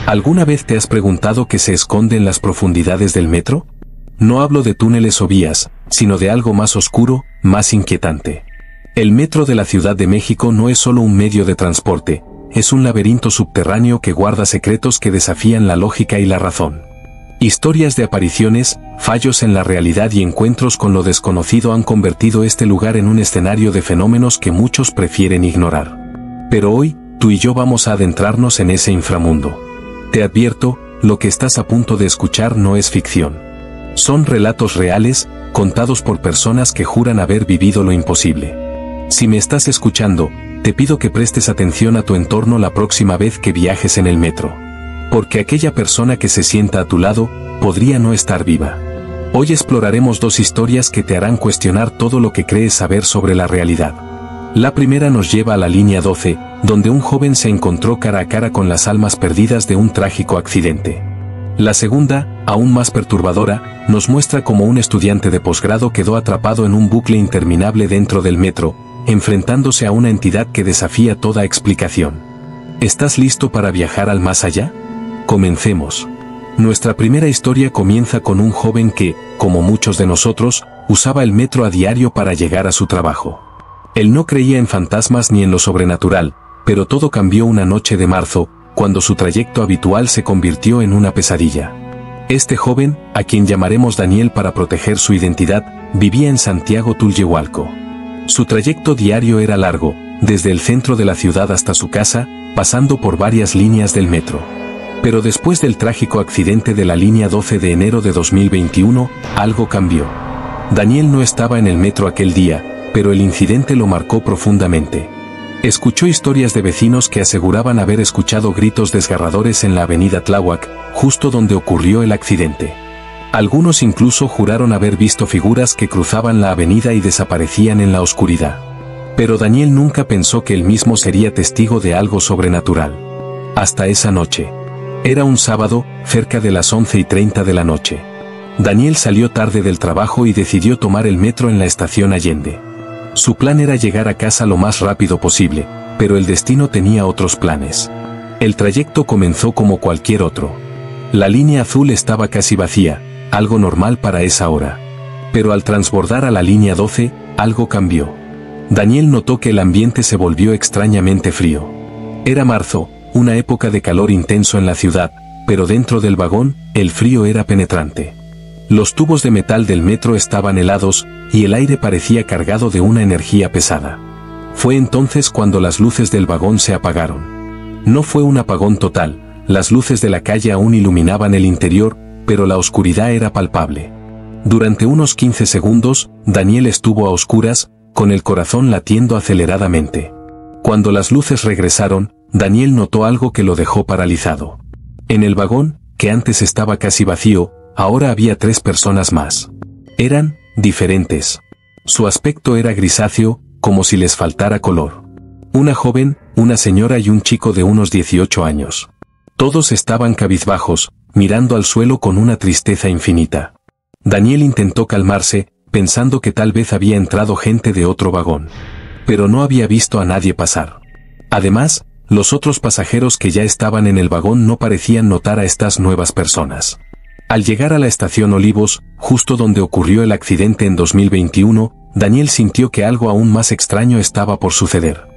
¿Alguna vez te has preguntado qué se esconde en las profundidades del metro? No hablo de túneles o vías, sino de algo más oscuro, más inquietante. El metro de la Ciudad de México no es solo un medio de transporte, es un laberinto subterráneo que guarda secretos que desafían la lógica y la razón. Historias de apariciones, fallos en la realidad y encuentros con lo desconocido han convertido este lugar en un escenario de fenómenos que muchos prefieren ignorar. Pero hoy, tú y yo vamos a adentrarnos en ese inframundo. Te advierto, lo que estás a punto de escuchar no es ficción. Son relatos reales, contados por personas que juran haber vivido lo imposible. Si me estás escuchando, te pido que prestes atención a tu entorno la próxima vez que viajes en el metro. Porque aquella persona que se sienta a tu lado, podría no estar viva. Hoy exploraremos dos historias que te harán cuestionar todo lo que crees saber sobre la realidad. La primera nos lleva a la línea 12, donde un joven se encontró cara a cara con las almas perdidas de un trágico accidente. La segunda, aún más perturbadora, nos muestra cómo un estudiante de posgrado quedó atrapado en un bucle interminable dentro del metro, enfrentándose a una entidad que desafía toda explicación. ¿Estás listo para viajar al más allá? Comencemos. Nuestra primera historia comienza con un joven que, como muchos de nosotros, usaba el metro a diario para llegar a su trabajo. Él no creía en fantasmas ni en lo sobrenatural, pero todo cambió una noche de marzo, cuando su trayecto habitual se convirtió en una pesadilla. Este joven, a quien llamaremos Daniel para proteger su identidad, vivía en Santiago Tulyehualco. Su trayecto diario era largo, desde el centro de la ciudad hasta su casa, pasando por varias líneas del metro. Pero después del trágico accidente de la línea 12 de enero de 2021, algo cambió. Daniel no estaba en el metro aquel día, pero el incidente lo marcó profundamente. Escuchó historias de vecinos que aseguraban haber escuchado gritos desgarradores en la avenida Tláhuac, justo donde ocurrió el accidente. Algunos incluso juraron haber visto figuras que cruzaban la avenida y desaparecían en la oscuridad. Pero Daniel nunca pensó que él mismo sería testigo de algo sobrenatural. Hasta esa noche. Era un sábado, cerca de las 11:30 de la noche. Daniel salió tarde del trabajo y decidió tomar el metro en la estación Allende. Su plan era llegar a casa lo más rápido posible, pero el destino tenía otros planes. El trayecto comenzó como cualquier otro. La línea azul estaba casi vacía, algo normal para esa hora. Pero al transbordar a la línea 12, algo cambió. Daniel notó que el ambiente se volvió extrañamente frío. Era marzo, una época de calor intenso en la ciudad, pero dentro del vagón, el frío era penetrante. Los tubos de metal del metro estaban helados, y el aire parecía cargado de una energía pesada. Fue entonces cuando las luces del vagón se apagaron. No fue un apagón total, las luces de la calle aún iluminaban el interior, pero la oscuridad era palpable. Durante unos 15 segundos, Daniel estuvo a oscuras, con el corazón latiendo aceleradamente. Cuando las luces regresaron, Daniel notó algo que lo dejó paralizado. En el vagón, que antes estaba casi vacío, ahora había 3 personas más. Eran diferentes. Su aspecto era grisáceo, como si les faltara color. Una joven, una señora y un chico de unos 18 años. Todos estaban cabizbajos, mirando al suelo con una tristeza infinita. Daniel intentó calmarse, pensando que tal vez había entrado gente de otro vagón. Pero no había visto a nadie pasar. Además, los otros pasajeros que ya estaban en el vagón no parecían notar a estas nuevas personas. Al llegar a la estación Olivos, justo donde ocurrió el accidente en 2021, Daniel sintió que algo aún más extraño estaba por suceder.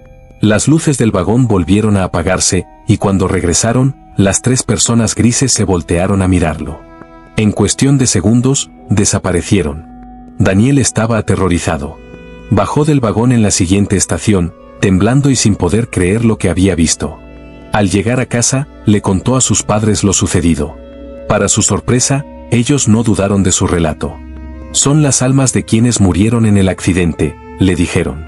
Las luces del vagón volvieron a apagarse, y cuando regresaron, las 3 personas grises se voltearon a mirarlo. En cuestión de segundos, desaparecieron. Daniel estaba aterrorizado. Bajó del vagón en la siguiente estación, temblando y sin poder creer lo que había visto. Al llegar a casa, le contó a sus padres lo sucedido. Para su sorpresa, ellos no dudaron de su relato. Son las almas de quienes murieron en el accidente, le dijeron.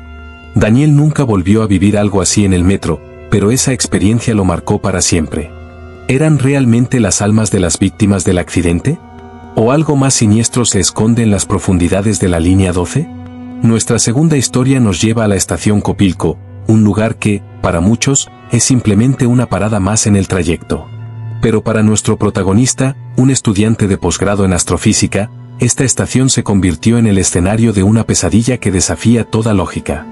Daniel nunca volvió a vivir algo así en el metro, pero esa experiencia lo marcó para siempre. ¿Eran realmente las almas de las víctimas del accidente? ¿O algo más siniestro se esconde en las profundidades de la línea 12? Nuestra segunda historia nos lleva a la estación Copilco, un lugar que, para muchos, es simplemente una parada más en el trayecto. Pero para nuestro protagonista, un estudiante de posgrado en astrofísica, esta estación se convirtió en el escenario de una pesadilla que desafía toda lógica.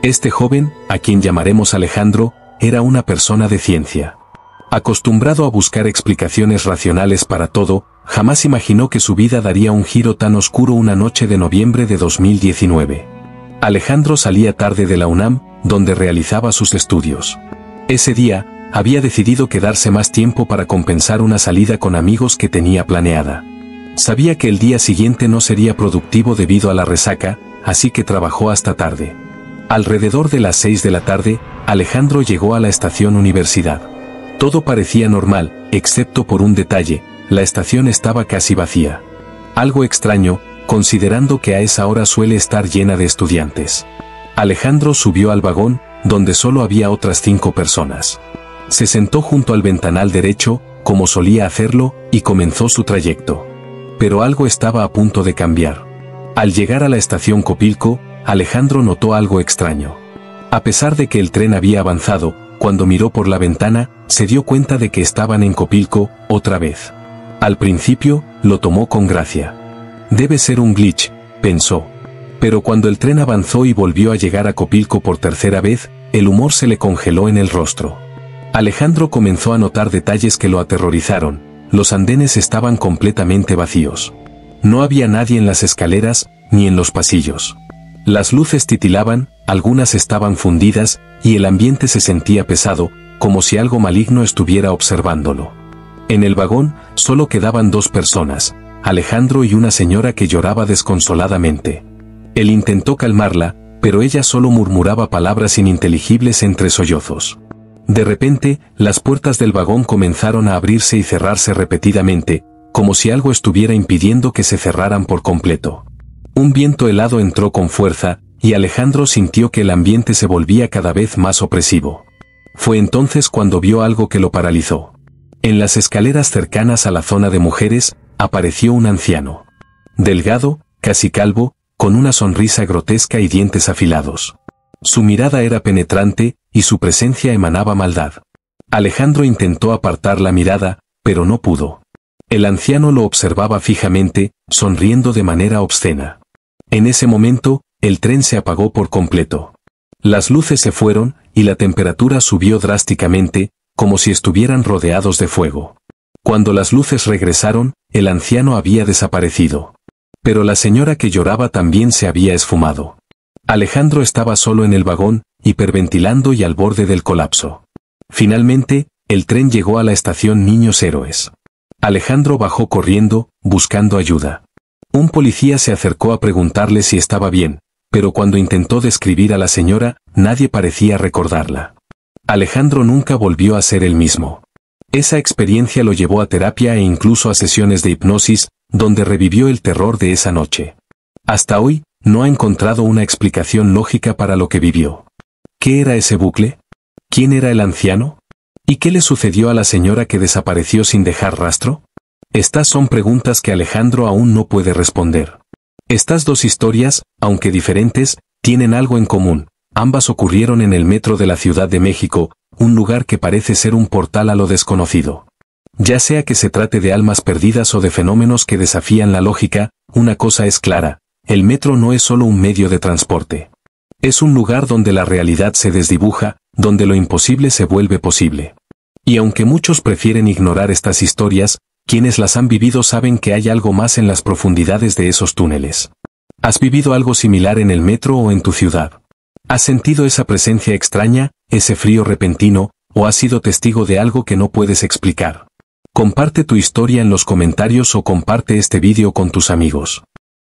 Este joven, a quien llamaremos Alejandro, era una persona de ciencia. Acostumbrado a buscar explicaciones racionales para todo, jamás imaginó que su vida daría un giro tan oscuro una noche de noviembre de 2019. Alejandro salía tarde de la UNAM, donde realizaba sus estudios. Ese día, había decidido quedarse más tiempo para compensar una salida con amigos que tenía planeada. Sabía que el día siguiente no sería productivo debido a la resaca, así que trabajó hasta tarde. Alrededor de las 6 de la tarde, Alejandro llegó a la estación Universidad. Todo parecía normal, excepto por un detalle: la estación estaba casi vacía. Algo extraño, considerando que a esa hora suele estar llena de estudiantes. Alejandro subió al vagón, donde solo había otras 5 personas. Se sentó junto al ventanal derecho, como solía hacerlo, y comenzó su trayecto. Pero algo estaba a punto de cambiar. Al llegar a la estación Copilco, Alejandro notó algo extraño. A pesar de que el tren había avanzado, cuando miró por la ventana, se dio cuenta de que estaban en Copilco, otra vez. Al principio, lo tomó con gracia. Debe ser un glitch, pensó. Pero cuando el tren avanzó y volvió a llegar a Copilco por tercera vez, el humor se le congeló en el rostro. Alejandro comenzó a notar detalles que lo aterrorizaron. Los andenes estaban completamente vacíos. No había nadie en las escaleras, ni en los pasillos. Las luces titilaban, algunas estaban fundidas, y el ambiente se sentía pesado, como si algo maligno estuviera observándolo. En el vagón, solo quedaban 2 personas, Alejandro y una señora que lloraba desconsoladamente. Él intentó calmarla, pero ella solo murmuraba palabras ininteligibles entre sollozos. De repente, las puertas del vagón comenzaron a abrirse y cerrarse repetidamente, como si algo estuviera impidiendo que se cerraran por completo. Un viento helado entró con fuerza, y Alejandro sintió que el ambiente se volvía cada vez más opresivo. Fue entonces cuando vio algo que lo paralizó. En las escaleras cercanas a la zona de mujeres, apareció un anciano. Delgado, casi calvo, con una sonrisa grotesca y dientes afilados. Su mirada era penetrante, y su presencia emanaba maldad. Alejandro intentó apartar la mirada, pero no pudo. El anciano lo observaba fijamente, sonriendo de manera obscena. En ese momento, el tren se apagó por completo. Las luces se fueron, y la temperatura subió drásticamente, como si estuvieran rodeados de fuego. Cuando las luces regresaron, el anciano había desaparecido. Pero la señora que lloraba también se había esfumado. Alejandro estaba solo en el vagón, hiperventilando y al borde del colapso. Finalmente, el tren llegó a la estación Niños Héroes. Alejandro bajó corriendo, buscando ayuda. Un policía se acercó a preguntarle si estaba bien, pero cuando intentó describir a la señora, nadie parecía recordarla. Alejandro nunca volvió a ser el mismo. Esa experiencia lo llevó a terapia e incluso a sesiones de hipnosis, donde revivió el terror de esa noche. Hasta hoy, no ha encontrado una explicación lógica para lo que vivió. ¿Qué era ese bucle? ¿Quién era el anciano? ¿Y qué le sucedió a la señora que desapareció sin dejar rastro? Estas son preguntas que Alejandro aún no puede responder. Estas 2 historias, aunque diferentes, tienen algo en común. Ambas ocurrieron en el metro de la Ciudad de México, un lugar que parece ser un portal a lo desconocido. Ya sea que se trate de almas perdidas o de fenómenos que desafían la lógica, una cosa es clara: el metro no es solo un medio de transporte. Es un lugar donde la realidad se desdibuja, donde lo imposible se vuelve posible. Y aunque muchos prefieren ignorar estas historias, quienes las han vivido saben que hay algo más en las profundidades de esos túneles. ¿Has vivido algo similar en el metro o en tu ciudad? ¿Has sentido esa presencia extraña, ese frío repentino, o has sido testigo de algo que no puedes explicar? Comparte tu historia en los comentarios o comparte este vídeo con tus amigos.